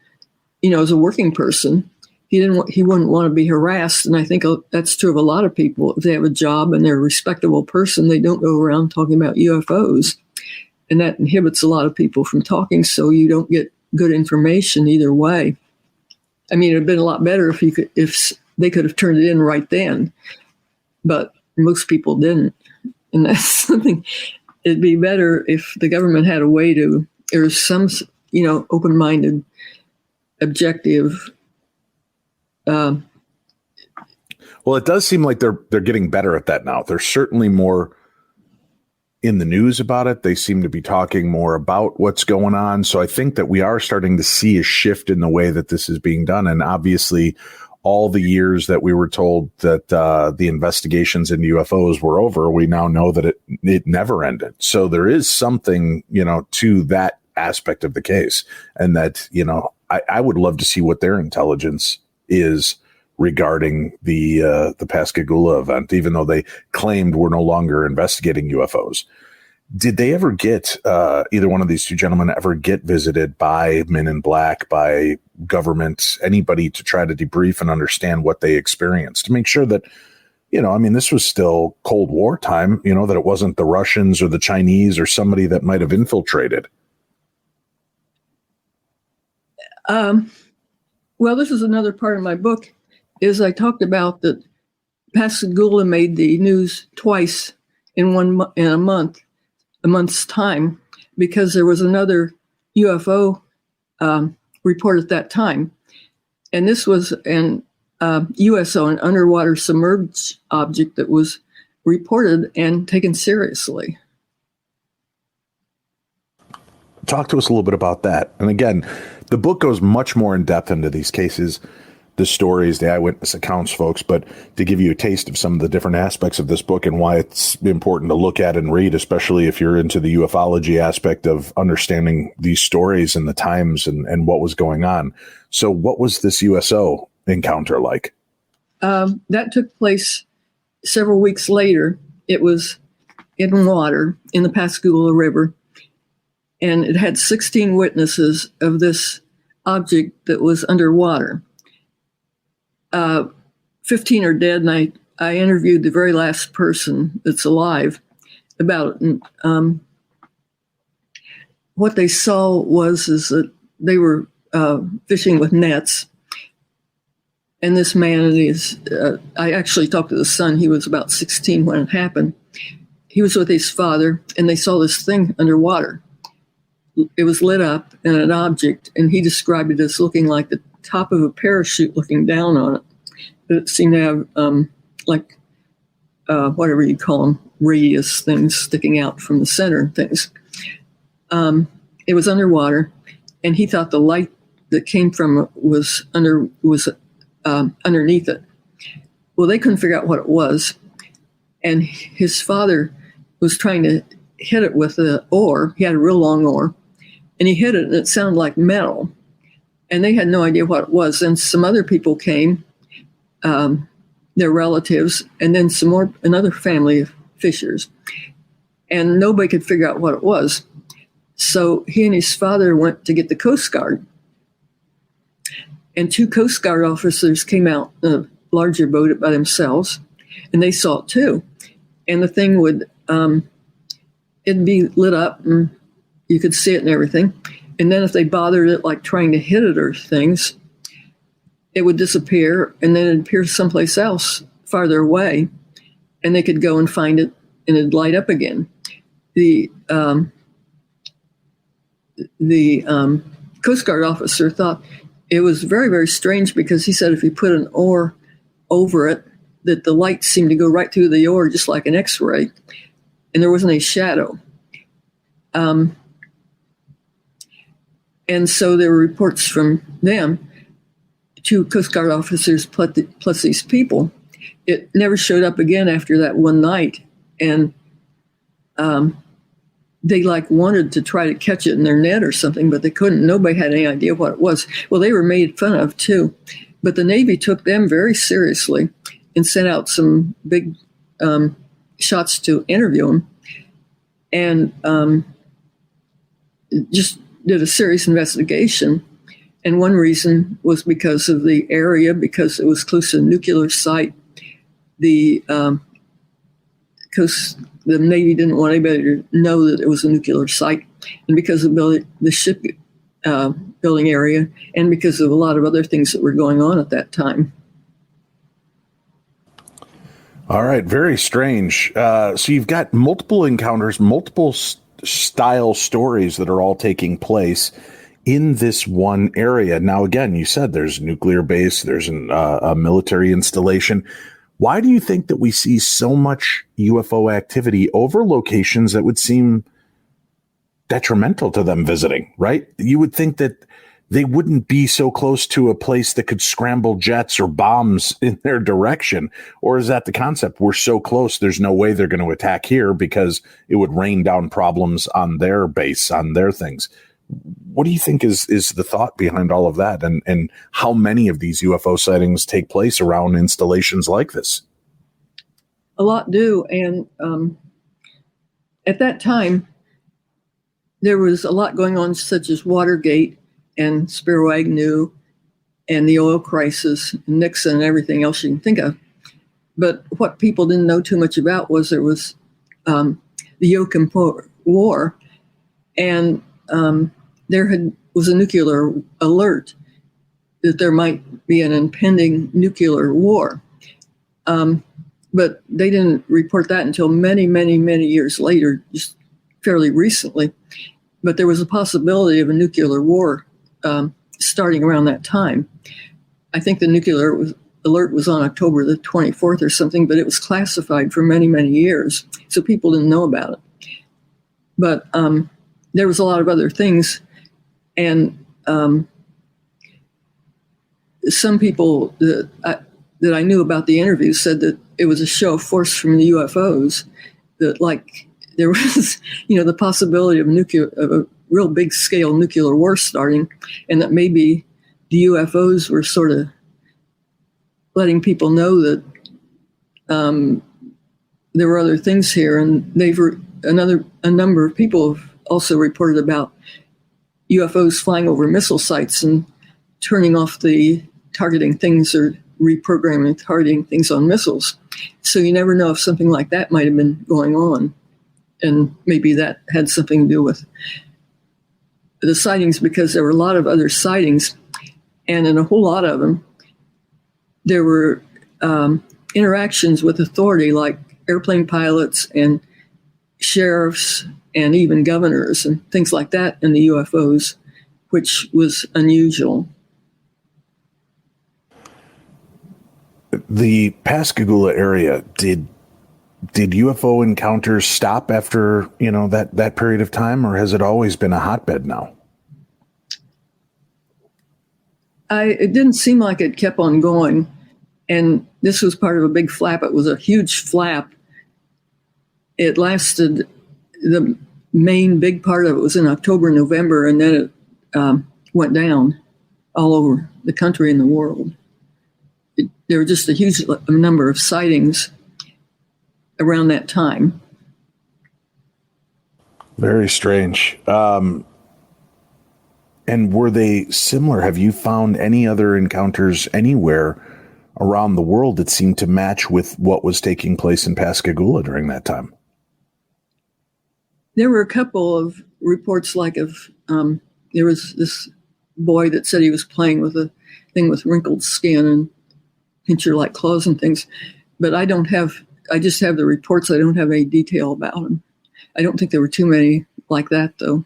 as a working person, he wouldn't want to be harassed. And I think that's true of a lot of people. If they have a job and they're a respectable person, they don't go around talking about UFOs. And that inhibits a lot of people from talking, so you don't get good information either way. I mean, it'd have been a lot better if they could have turned it in right then, but most people didn't. And that's something, it'd be better if the government had a way to, or some, open-minded, objective. Well, it does seem like they're getting better at that now. There's certainly more in the news about it. They seem to be talking more about what's going on. So I think that we are starting to see a shift in the way that this is being done. And obviously, all the years that we were told that the investigations into UFOs were over, we now know that it never ended. So there is something, to that aspect of the case. And that, I would love to see what their intelligence is regarding the Pascagoula event, even though they claimed we're no longer investigating UFOs. Did they ever get, either one of these two gentlemen ever get visited by Men in Black, by government, anybody to try to debrief and understand what they experienced, to make sure that, this was still Cold War time, that it wasn't the Russians or the Chinese or somebody that might have infiltrated? Well, this is another part of my book, is I talked about that Pascagoula made the news twice in a month's time, because there was another UFO report at that time. And this was an USO, an underwater submerged object that was reported and taken seriously. Talk to us a little bit about that. And again, the book goes much more in depth into these cases, the stories, the eyewitness accounts, folks, but to give you a taste of some of the different aspects of this book and why it's important to look at and read, especially if you're into the ufology aspect of understanding these stories and the times and what was going on. So what was this USO encounter like? That took place several weeks later. It was in water in the Pascagoula River, and it had 16 witnesses of this object that was underwater. 15 are dead, and I interviewed the very last person that's alive about it. And, what they saw is that they were fishing with nets. And this man, I actually talked to the son. He was about 16 when it happened. He was with his father, and they saw this thing underwater. It was lit up in an object, and he described it as looking like the top of a parachute looking down on it. But it seemed to have whatever you call them, radius things sticking out from the center things. It was underwater, and he thought the light that came from it was underneath it. Well, they couldn't figure out what it was, and his father was trying to hit it with an oar. He had a real long oar, and he hit it, and it sounded like metal, and they had no idea what it was. And some other people came, their relatives, and then another family of fishers, and nobody could figure out what it was. So he and his father went to get the Coast Guard, and 2 Coast Guard officers came out in a larger boat by themselves, and they saw it too. And the thing would, it'd be lit up, and you could see it and everything. And then if they bothered it, like trying to hit it or things, it would disappear, and then it'd appear someplace else farther away, and they could go and find it, and it'd light up again. The Coast Guard officer thought it was very, very strange, because he said if you put an oar over it, that the light seemed to go right through the oar, just like an X-ray, and there wasn't a shadow. And so there were reports from them, 2 Coast Guard officers plus these people. It never showed up again after that one night, and they wanted to try to catch it in their net or something, but they couldn't. Nobody had any idea what it was. Well, they were made fun of too, but the Navy took them very seriously and sent out some big shots to interview them, and just did a serious investigation. And one reason was because of the area, because it was close to a nuclear site. The Navy didn't want anybody to know that it was a nuclear site, and because of the ship building area, and because of a lot of other things that were going on at that time. All right, very strange. So you've got multiple encounters, multiple style stories that are all taking place in this one area. Now, again, you said there's a nuclear base, there's a military installation. Why do you think that we see so much UFO activity over locations that would seem detrimental to them visiting, right? You would think that they wouldn't be so close to a place that could scramble jets or bombs in their direction. Or is that the concept? We're so close, there's no way they're going to attack here because it would rain down problems on their base, on their things. What do you think is the thought behind all of that? And how many of these UFO sightings take place around installations like this? A lot do. And at that time, there was a lot going on, such as Watergate and Spiro Agnew and the oil crisis, Nixon, and everything else you can think of. But what people didn't know too much about was there was the Yom War, and there was a nuclear alert that there might be an impending nuclear war. But they didn't report that until many, many, many years later, just fairly recently. But there was a possibility of a nuclear war starting around that time. I think the nuclear alert was on October the 24th or something, but it was classified for many, many years. So people didn't know about it. But there was a lot of other things. And some people that I knew about the interview said that it was a show of force from the UFOs, that like there was, the possibility of a real big scale nuclear war starting, and that maybe the UFOs were sort of letting people know that there were other things here. And a number of people have also reported about UFOs flying over missile sites and turning off the targeting things or reprogramming targeting things on missiles. So you never know if something like that might have been going on. And maybe that had something to do with the sightings, because there were a lot of other sightings. And in a whole lot of them, there were interactions with authority, like airplane pilots and sheriffs and even governors and things like that in the UFOs, which was unusual. The Pascagoula area, did UFO encounters stop after, that period of time, or has it always been a hotbed now? It didn't seem like it kept on going. And this was part of a big flap. It was a huge flap. It lasted, the main big part of it was in October, November, and then it went down all over the country and the world. There were just a huge number of sightings around that time. Very strange. And were they similar? Have you found any other encounters anywhere around the world that seemed to match with what was taking place in Pascagoula during that time? There were a couple of reports, like there was this boy that said he was playing with a thing with wrinkled skin and pincher-like claws and things. But I just have the reports. I don't have any detail about them. I don't think there were too many like that, though.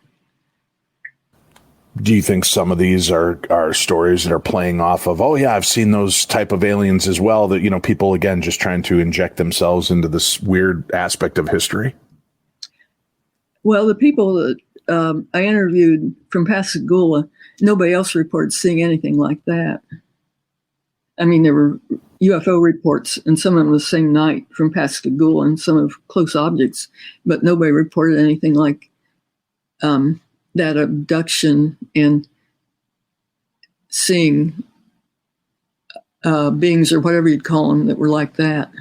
Do you think some of these are stories that are playing off of, oh yeah, I've seen those type of aliens as well, that, people, again, just trying to inject themselves into this weird aspect of history? Well, the people that I interviewed from Pascagoula, nobody else reported seeing anything like that. I mean, there were UFO reports, and some of them the same night from Pascagoula, and some of close objects, but nobody reported anything like that abduction and seeing beings, or whatever you'd call them, that were like that.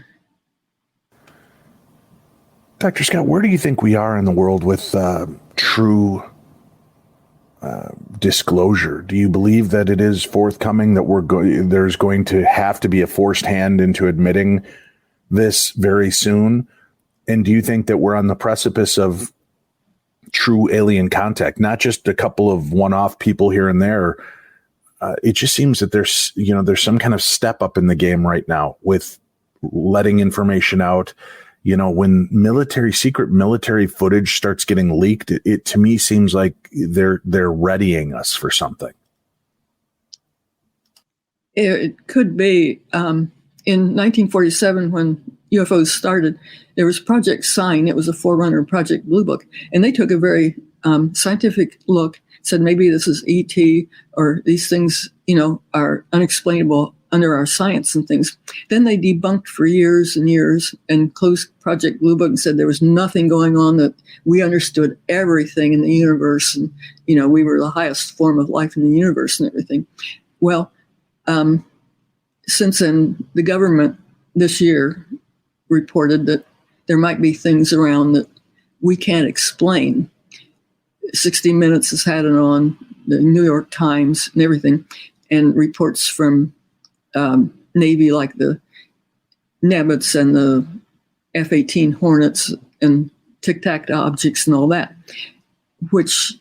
Dr. Scott, where do you think we are in the world with true disclosure? Do you believe that it is forthcoming, that there's going to have to be a forced hand into admitting this very soon? And do you think that we're on the precipice of true alien contact, not just a couple of one-off people here and there? It just seems that there's some kind of step up in the game right now with letting information out. When secret military footage starts getting leaked, it to me seems like they're readying us for something. It could be. In in 1947, when UFOs started, there was Project Sign. It was a forerunner of Project Blue Book. And they took a very scientific look, said maybe this is ET or these things, are unexplainable under our science and things. Then they debunked for years and years and closed Project Blue Book and said there was nothing going on, that we understood everything in the universe. And, we were the highest form of life in the universe and everything. Well, since then, the government this year reported that there might be things around that we can't explain. 60 Minutes has had it on, the New York Times and everything, and reports from Navy like the Nimitz and the F-18 Hornets and tic-tac objects and all that, which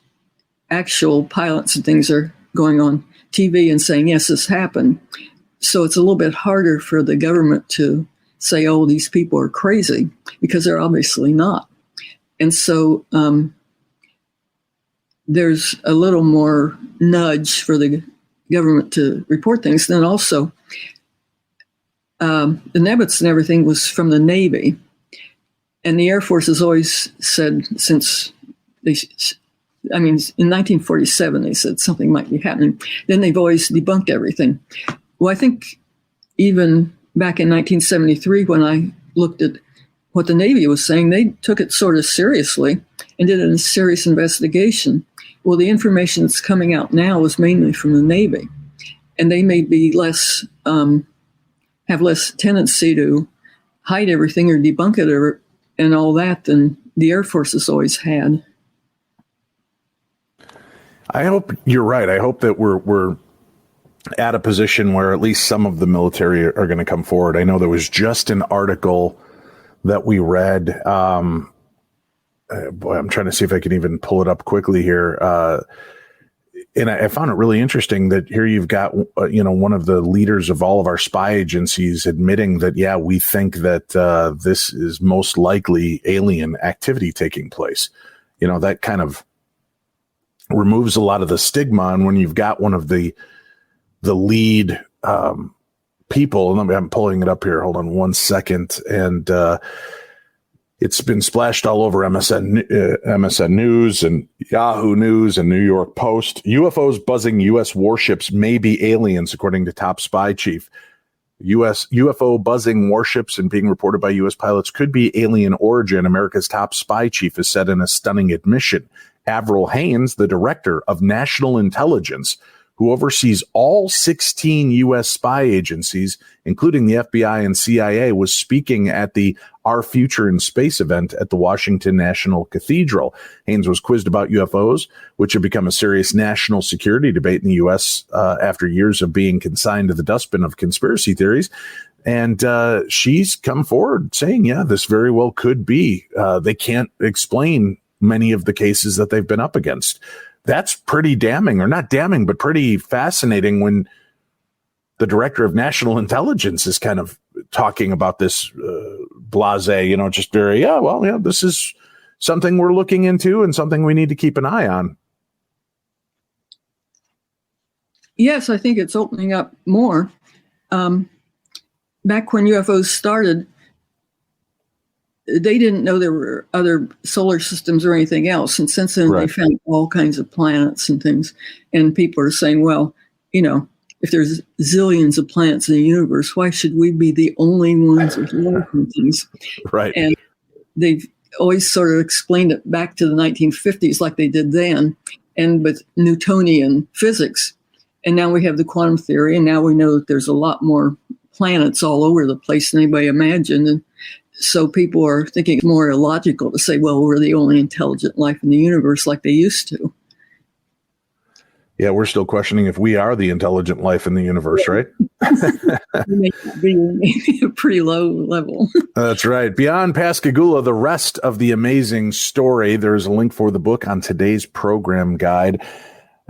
actual pilots and things are going on TV and saying, yes, this happened. So it's a little bit harder for the government to say, oh, these people are crazy, because they're obviously not. And so there's a little more nudge for the government to report things. Then also, the Nimitz and everything was from the Navy. And the Air Force has always said, in 1947, they said something might be happening. Then they've always debunked everything. Well, I think even back in 1973, when I looked at what the Navy was saying, they took it sort of seriously and did a serious investigation. Well, the information that's coming out now is mainly from the Navy, and they may be have less tendency to hide everything or debunk it and all that than the Air Force has always had. I hope you're right. I hope that we're at a position where at least some of the military are going to come forward. I know there was just an article that we read. I'm trying to see if I can even pull it up quickly here. And I found it really interesting that here you've got, one of the leaders of all of our spy agencies admitting that, yeah, we think that this is most likely alien activity taking place. That kind of removes a lot of the stigma. And when you've got one of the lead people, and I'm pulling it up here. Hold on one second. And it's been splashed all over MSN News and Yahoo News and New York Post. UFOs buzzing U.S. warships may be aliens, according to top spy chief. U.S. UFO buzzing warships and being reported by U.S. pilots could be alien origin, America's top spy chief has said in a stunning admission. Avril Haines, the director of national intelligence, who oversees all 16 U.S. spy agencies, including the FBI and CIA, was speaking at the Our Future in Space event at the Washington National Cathedral. Haines was quizzed about UFOs, which have become a serious national security debate in the U.S. After years of being consigned to the dustbin of conspiracy theories. And she's come forward saying, yeah, this very well could be. They can't explain many of the cases that they've been up against. That's pretty damning, or not damning, but pretty fascinating when the director of national intelligence is kind of talking about this blasé, just very, this is something we're looking into and something we need to keep an eye on. Yes, I think it's opening up more. Back when UFOs started, they didn't know there were other solar systems or anything else. And since then, They found all kinds of planets and things. And people are saying, well, if there's zillions of planets in the universe, why should we be the only ones with life and things? Right. And they've always sort of explained it back to the 1950s like they did then, and with Newtonian physics. And now we have the quantum theory, and now we know that there's a lot more planets all over the place than anybody imagined. And so people are thinking it's more illogical to say, well, we're the only intelligent life in the universe like they used to. Yeah, we're still questioning if we are the intelligent life in the universe, right? Maybe a pretty low level. That's right. Beyond Pascagoula, the rest of the amazing story. There's a link for the book on today's program guide.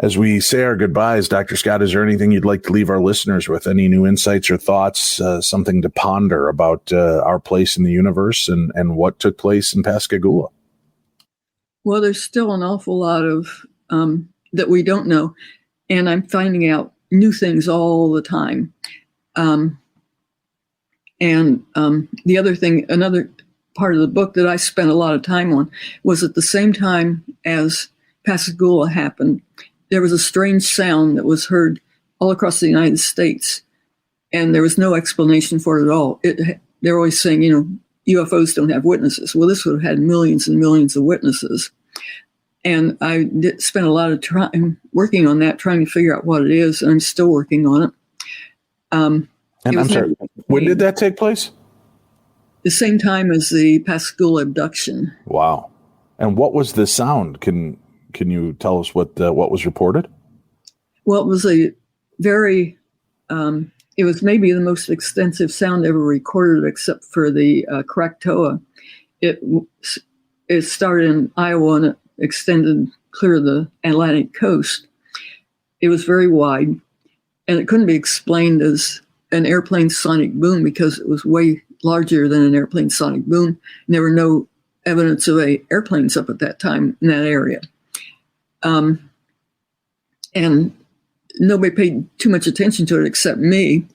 As we say our goodbyes, Dr. Scott, is there anything you'd like to leave our listeners with? Any new insights or thoughts, something to ponder about our place in the universe and what took place in Pascagoula? Well, there's still an awful lot of that we don't know, and I'm finding out new things all the time. And the other thing, another part of the book that I spent a lot of time on was at the same time as Pascagoula happened, there was a strange sound that was heard all across the United States, and there was no explanation for it at all. They're always saying, UFOs don't have witnesses. Well, this would have had millions and millions of witnesses. And I spent a lot of time working on that, trying to figure out what it is, and I'm still working on it. And I'm sorry, when did that take place? The same time as the Pascagoula abduction. Wow. And what was the sound? Can you tell us what was reported? Well, it was it was maybe the most extensive sound ever recorded, except for the Krakatoa. It started in Iowa and it extended clear of the Atlantic coast. It was very wide, and it couldn't be explained as an airplane sonic boom because it was way larger than an airplane sonic boom. And there were no evidence of airplanes up at that time in that area. And nobody paid too much attention to it except me.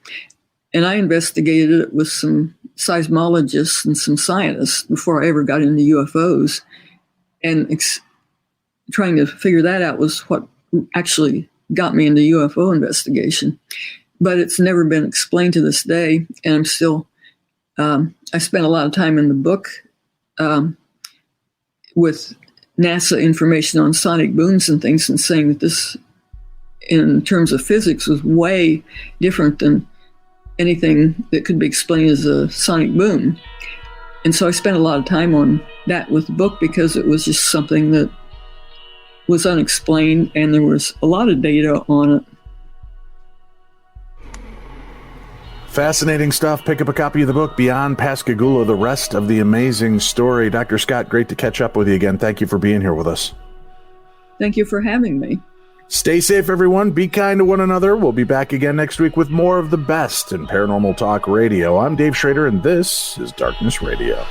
And I investigated it with some seismologists and some scientists before I ever got into UFOs. And trying to figure that out was what actually got me into UFO investigation. But it's never been explained to this day. And I'm still, I spent a lot of time in the book with NASA information on sonic booms and things, and saying that this, in terms of physics, was way different than anything that could be explained as a sonic boom. And so I spent a lot of time on that with the book because it was just something that was unexplained, and there was a lot of data on it. Fascinating stuff. Pick up a copy of the book, Beyond Pascagoula, the rest of the amazing story. Dr. Scott, great to catch up with you again. Thank you for being here with us. Thank you for having me. Stay safe, everyone. Be kind to one another. We'll be back again next week with more of the best in paranormal talk radio. I'm Dave Schrader, and this is Darkness Radio.